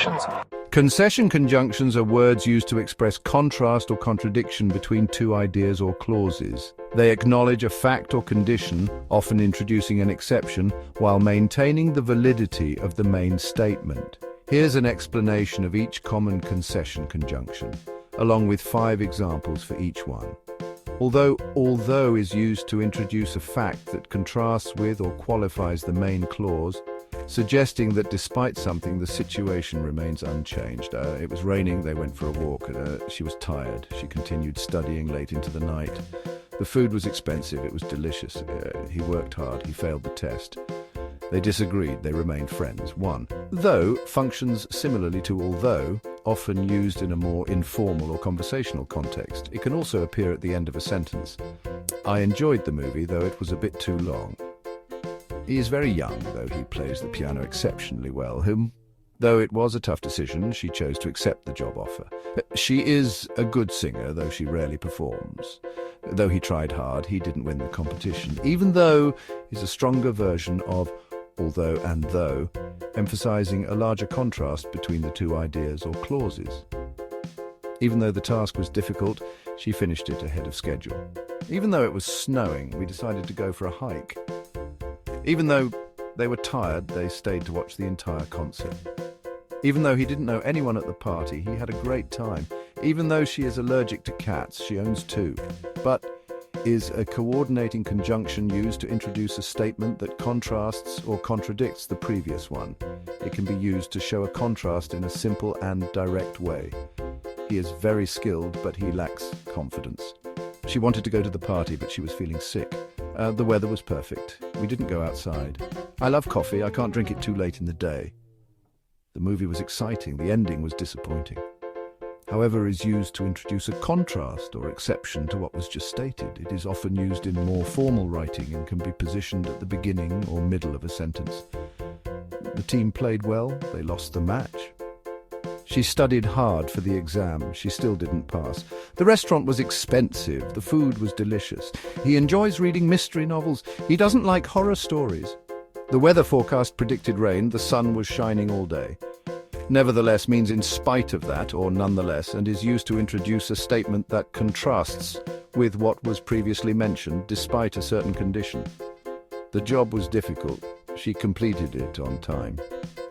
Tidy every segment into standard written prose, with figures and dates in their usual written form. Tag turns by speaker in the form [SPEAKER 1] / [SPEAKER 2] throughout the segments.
[SPEAKER 1] conjunctions.
[SPEAKER 2] Concession conjunctions are words used to express contrast or contradiction between two ideas or clauses. They acknowledge a fact or condition, often introducing an exception, while maintaining the validity of the main statement. Here's an explanation of each common concession conjunction, along with 5 examples for each one. Although is used to introduce a fact that contrasts with or qualifies the main clause, suggesting that despite something, the situation remains unchanged. It was raining, they went for a walk. She was tired. She continued studying late into the night. The food was expensive, it was delicious. He worked hard, he failed the test. They disagreed, they remained friends. 1. Though functions similarly to although, often used in a more informal or conversational context. It can also appear at the end of a sentence. I enjoyed the movie, though it was a bit too long. He is very young, though he plays the piano exceptionally well. Though it was a tough decision, she chose to accept the job offer. She is a good singer, though she rarely performs. Though he tried hard, he didn't win the competition. Even though is a stronger version of although and though, emphasizing a larger contrast between the two ideas or clauses. Even though the task was difficult, she finished it ahead of schedule. Even though it was snowing, we decided to go for a hike. Even though they were tired, they stayed to watch the entire concert. Even though he didn't know anyone at the party, he had a great time. Even though she is allergic to cats, she owns 2. But is a coordinating conjunction used to introduce a statement that contrasts or contradicts the previous one. It can be used to show a contrast in a simple and direct way. He is very skilled, but he lacks confidence. She wanted to go to the party, but she was feeling sick. The weather was perfect. We didn't go outside. I love coffee. I can't drink it too late in the day. The movie was exciting. The ending was disappointing. However, is used to introduce a contrast or exception to what was just stated. It is often used in more formal writing and can be positioned at the beginning or middle of a sentence. The team played well. They lost the match. She studied hard for the exam. She still didn't pass. The restaurant was expensive. The food was delicious. He enjoys reading mystery novels. He doesn't like horror stories. The weather forecast predicted rain. The sun was shining all day. Nevertheless means in spite of that, or nonetheless, and is used to introduce a statement that contrasts with what was previously mentioned, despite a certain condition. The job was difficult. She completed it on time.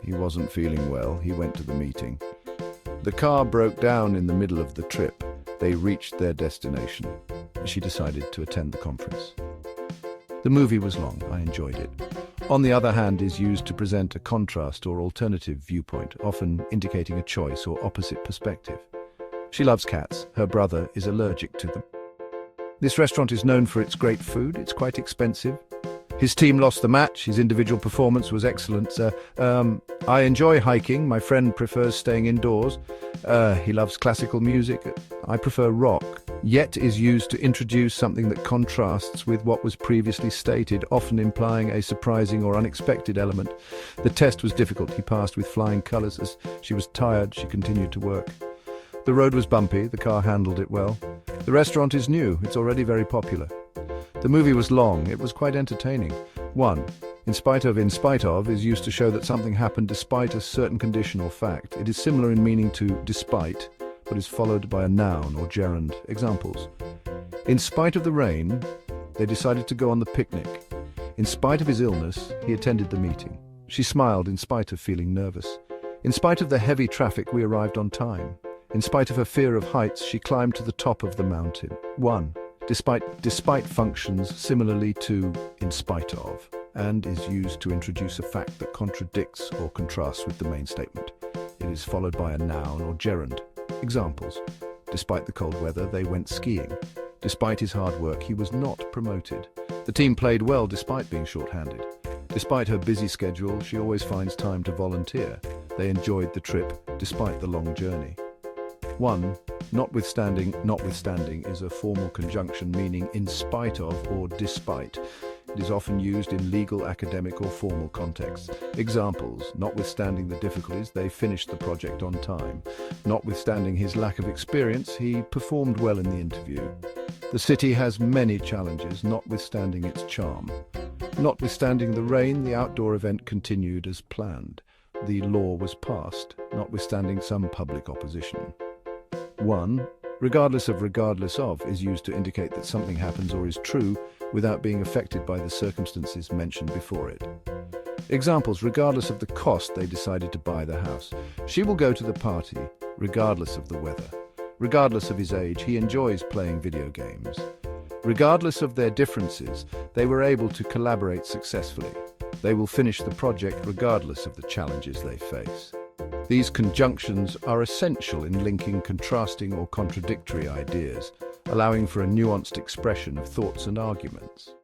[SPEAKER 2] He wasn't feeling well. He went to the meeting. The car broke down in the middle of the trip. They reached their destination. She decided to attend the conference. The movie was long. I enjoyed it. On the other hand, is used to present a contrast or alternative viewpoint, often indicating a choice or opposite perspective. She loves cats. Her brother is allergic to them. This restaurant is known for its great food. It's quite expensive. His team lost the match. His individual performance was excellent. I enjoy hiking. My friend prefers staying indoors. He loves classical music. I prefer rock. Yet is used to introduce something that contrasts with what was previously stated, often implying a surprising or unexpected element. The test was difficult. He passed with flying colours. As she was tired, she continued to work. The road was bumpy. The car handled it well. The restaurant is new. It's already very popular. The movie was long. It was quite entertaining. 1. In spite of is used to show that something happened despite a certain condition or fact. It is similar in meaning to despite, but is followed by a noun or gerund. Examples. In spite of the rain, they decided to go on the picnic. In spite of his illness, he attended the meeting. She smiled in spite of feeling nervous. In spite of the heavy traffic, we arrived on time. In spite of her fear of heights, she climbed to the top of the mountain. 1. Despite functions similarly to in spite of, and is used to introduce a fact that contradicts or contrasts with the main statement. It is followed by a noun or gerund. Examples. Despite the cold weather, they went skiing. Despite his hard work, he was not promoted. The team played well despite being short-handed. Despite her busy schedule, she always finds time to volunteer. They enjoyed the trip despite the long journey. 1. Notwithstanding is a formal conjunction meaning in spite of or despite. It is often used in legal, academic or formal contexts. Examples. Notwithstanding the difficulties, they finished the project on time. Notwithstanding his lack of experience, he performed well in the interview. The city has many challenges, notwithstanding its charm. Notwithstanding the rain, the outdoor event continued as planned. the law was passed, notwithstanding some public opposition. 1. Regardless of is used to indicate that something happens or is true without being affected by the circumstances mentioned before it. Examples: regardless of the cost, they decided to buy the house. She will go to the party, regardless of the weather. Regardless of his age, he enjoys playing video games. Regardless of their differences, they were able to collaborate successfully. They will finish the project regardless of the challenges they face. These conjunctions are essential in linking contrasting or contradictory ideas, allowing for a nuanced expression of thoughts and arguments.